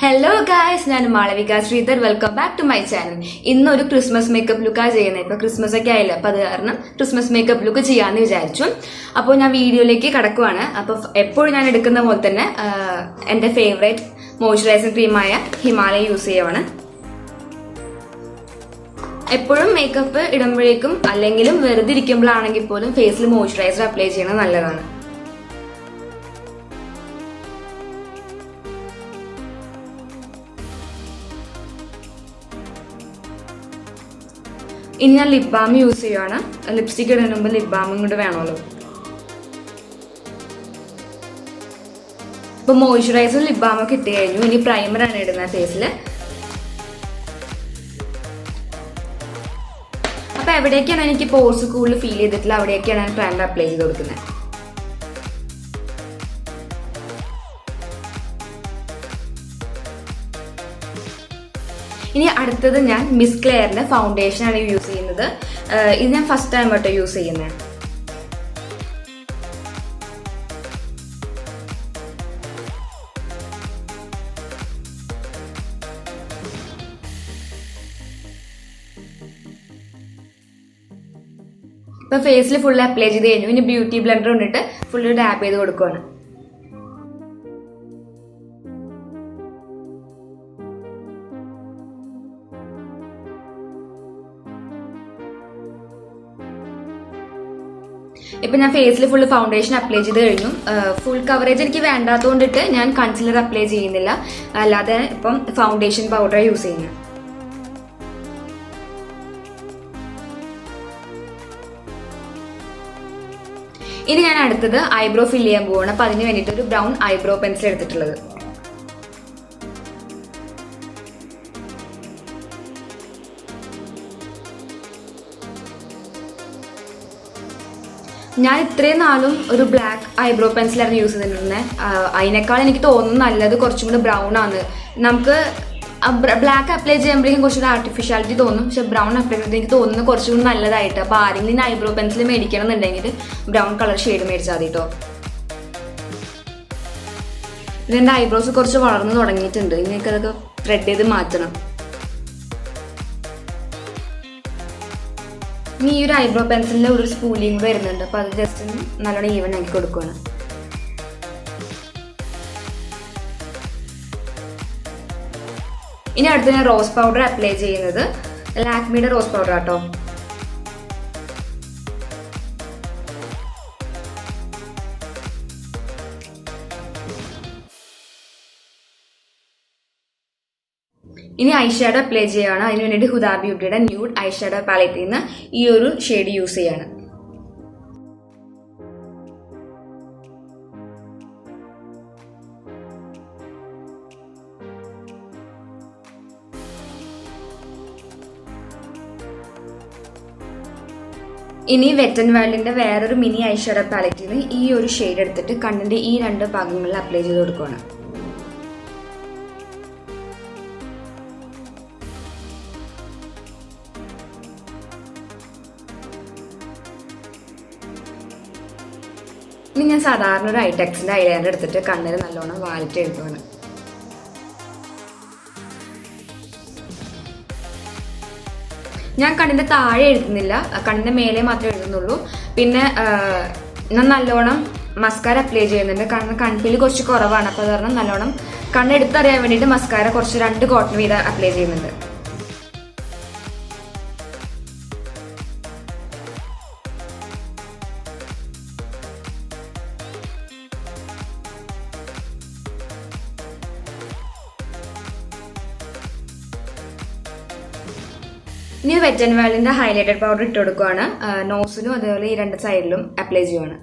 Hello guys, I am Malavika SRIDHAR. Welcome back to my channel. ഇന്ന് ഒരു Christmas makeup ലുക്കാ ചെയ്യുന്നത്. ഇപ്പോൾ Christmas ഒക്കെ ആയില്ല, അപ്പോൾ അത് കാരണം ക്രിസ്മസ് മേക്കപ്പ് ലുക്ക് ചെയ്യാമെന്ന് വിചാരിച്ചു. അപ്പോൾ ഞാൻ വീഡിയോയിലേക്ക് കടക്കുവാണ്. അപ്പോൾ എപ്പോഴും ഞാൻ എടുക്കുന്ന പോലെ തന്നെ എൻ്റെ ഫേവറേറ്റ് മോയ്സ്ചറൈസിംഗ് ക്രീമായ ഹിമാലയ യൂസ് ചെയ്യുവാണ്. എപ്പോഴും മേക്കപ്പ് ഇടുമ്പോഴേക്കും അല്ലെങ്കിലും വെറുതെ ഇരിക്കുമ്പോഴാണെങ്കിൽ പോലും ഫേസിൽ മോയ്സ്ചറൈസർ അപ്ലൈ ചെയ്യുന്നത് നല്ലതാണ്. ഇനി ഞാൻ ലിപ് ബാം യൂസ് ചെയ്യുവാണ്. ലിപ്സ്റ്റിക് ഇടുന്നതിന് മുമ്പ് ലിപ് ബാമും കൂടെ വേണമല്ലോ. ഇപ്പൊ മോയ്സ്ചറൈസറും ലിപ് ബാമൊക്കെ ഇട്ട് കഴിഞ്ഞു. ഇനി പ്രൈമറാണ് ഇടുന്നത് ഫേസിൽ. അപ്പൊ എവിടേക്കാണ് എനിക്ക് പോർസ് കൂടുതൽ ഫീൽ ചെയ്തിട്ടില്ല, അവിടേക്കാണ് ഞാൻ പ്രൈമർ അപ്ലൈ ചെയ്ത് കൊടുക്കുന്നത്. ഇനി അടുത്തത് ഞാൻ മിസ് ക്ലെയറിന്റെ ഫൗണ്ടേഷൻ ആണ് യൂസ് ചെയ്യുന്നത്. ഇത് ഞാൻ ഫസ്റ്റ് ടൈം ആട്ടോ യൂസ് ചെയ്യുന്നത്. ഇപ്പൊ ഫേസിൽ ഫുൾ അപ്ലൈ ചെയ്ത് കഴിഞ്ഞു. ഇനി ബ്യൂട്ടി ബ്ലെൻഡർ കൊണ്ടിട്ട് ഫുള്ള് ഡാപ്പ് ചെയ്ത് കൊടുക്കുവാണ്. ഇപ്പൊ ഞാൻ ഫേസിൽ ഫുൾ ഫൗണ്ടേഷൻ അപ്ലൈ ചെയ്ത് കഴിഞ്ഞു. ഫുൾ കവറേജ് എനിക്ക് വേണ്ടാത്തതുകൊണ്ടിട്ട് ഞാൻ കൺസീലർ അപ്ലൈ ചെയ്യുന്നില്ല, അല്ലാതെ ഇപ്പം ഫൗണ്ടേഷൻ പൗഡർ യൂസ് ചെയ്യുന്നത്. ഇനി ഞാൻ അടുത്തത് ഐബ്രോ ഫിൽ ചെയ്യാൻ പോവാണ്. അപ്പൊ അതിന് വേണ്ടിയിട്ട് ഒരു ബ്രൗൺ ഐബ്രോ പെൻസിൽ എടുത്തിട്ടുള്ളത്. ഞാൻ ഇത്രയും നാളും ഒരു ബ്ലാക്ക് ഐബ്രോ പെൻസിലായിരുന്നു യൂസ് ചെയ്തിരുന്നത്. അതിനേക്കാൾ എനിക്ക് തോന്നുന്നു നല്ലത് കുറച്ചും കൂടി ബ്രൗൺ ആണ്. നമുക്ക് ബ്ലാക്ക് അപ്ലൈ ചെയ്യുമ്പോഴേക്കും കുറച്ചുകൂടി ആർട്ടിഫിഷ്യാലിറ്റി തോന്നും, പക്ഷെ ബ്രൗൺ അപ്ലൈ ചെയ്ത് എനിക്ക് തോന്നുന്നു കുറച്ചും കൂടി നല്ലതായിട്ട്. അപ്പോൾ ആരെങ്കിലും ഐബ്രോ പെൻസിൽ മേടിക്കണം എന്നുണ്ടെങ്കിൽ ബ്രൗൺ കളർ ഷെയ്ഡ് മേടിച്ചാൽ മതി കേട്ടോ. പിന്നെ എൻ്റെ ഐബ്രോസ് കുറച്ച് വളർന്നു തുടങ്ങിയിട്ടുണ്ട്. ഇനിയൊക്കെ അതൊക്കെ ത്രെഡ് ചെയ്ത് മാറ്റണം. ഇനി ഈ ഒരു ഐബ്രോ പെൻസിലിൽ ഒരു സ്പൂലിംഗ് വരുന്നുണ്ട്, അപ്പോൾ അത് ജസ്റ്റ് ഒന്ന് നല്ലോണം ഈവൻ ആക്കി കൊടുക്കുകയാണ്. ഇനി അടുത്ത് ഞാൻ റോസ് പൗഡർ അപ്ലൈ ചെയ്യുന്നത് ലാക്മിയുടെ റോസ് പൗഡർ ആട്ടോ. ഇനി ഐ ഷാഡോ അപ്ലൈ ചെയ്യുകയാണ്. അതിന് വേണ്ടിയിട്ട് ഹുദ ബ്യൂട്ടിയുടെ ന്യൂഡ് ഐ ഷാഡോ പാലറ്റിൽ നിന്ന് ഈ ഒരു ഷെയ്ഡ് യൂസ് ചെയ്യാണ്. ഇനി വെറ്റ് ആൻഡ് വൈൽഡിന്റെ വേറൊരു മിനി ഐ ഷാഡോ പാലറ്റിൽ നിന്ന് ഈ ഒരു ഷെയ്ഡ് എടുത്തിട്ട് കണ്ണിന്റെ ഈ രണ്ട് ഭാഗങ്ങളിൽ അപ്ലൈ ചെയ്ത് കൊടുക്കുകയാണ്. ഇനി ഞാൻ സാധാരണ ഒരു ഐടെക്സിന്റെ ഐലൈനർ എടുത്തിട്ട് കണ്ണിൽ നല്ലോണം വാലിറ്റ് എഴുതുകയാണ്. ഞാൻ കണ്ണിന്റെ താഴെ എഴുതുന്നില്ല, കണ്ണിന്റെ മേലെ മാത്രമേ എഴുതുന്നുള്ളൂ. പിന്നെ ഞാൻ നല്ലോണം മസ്കാര അപ്ലൈ ചെയ്യുന്നുണ്ട്, കാരണം കൺഫീൽ കുറച്ച് കുറവാണ്. അപ്പോൾ അത് കാരണം നല്ലോണം കണ്ണെടുത്തറിയാൻ വേണ്ടിയിട്ട് മസ്കാര കുറച്ച് 2 കോട്ടൺ വീതം അപ്ലൈ ചെയ്യുന്നുണ്ട്. ഇനി വെറ്റ് ആൻഡ് വൈൽഡിന്റെ ഹൈലൈറ്റഡ് പൗഡർ ഇട്ട് കൊടുക്കുകയാണ്. നോസിലും അതേപോലെ ഈ 2 സൈഡിലും അപ്ലൈ ചെയ്യുവാണ്.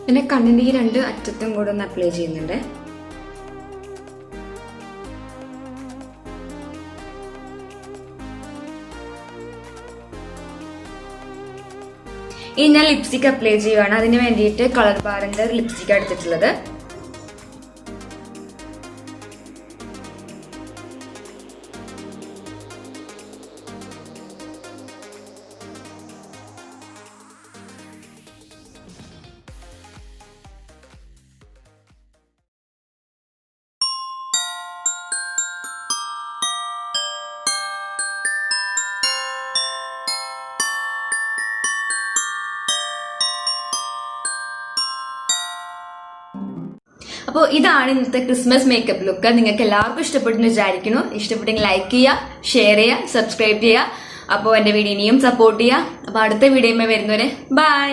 പിന്നെ കണ്ണിന്റെ ഈ 2 അറ്റത്തും കൂടെ ഒന്ന് അപ്ലൈ ചെയ്യുന്നുണ്ട്. ഇനി ഞാൻ ലിപ്സ്റ്റിക് അപ്ലൈ ചെയ്യുകയാണ്. അതിന് വേണ്ടിയിട്ട് കളർ ബാറിന്റെ ലിപ്സ്റ്റിക് എടുത്തിട്ടുള്ളത്. അപ്പോൾ ഇതാണ് ഇന്നത്തെ ക്രിസ്മസ് മേക്കപ്പ് ലുക്ക്. നിങ്ങൾക്ക് എല്ലാവർക്കും ഇഷ്ടപ്പെട്ടെന്ന് വിചാരിക്കുന്നു. ഇഷ്ടപ്പെട്ടെങ്കിൽ ലൈക്ക് ചെയ്യുക, ഷെയർ ചെയ്യുക, സബ്സ്ക്രൈബ് ചെയ്യുക. അപ്പോൾ എൻ്റെ വീഡിയോ ഇനിയും സപ്പോർട്ട് ചെയ്യുക. അപ്പോൾ അടുത്ത വീഡിയോയുമായി വരുന്നവരെ ബൈ.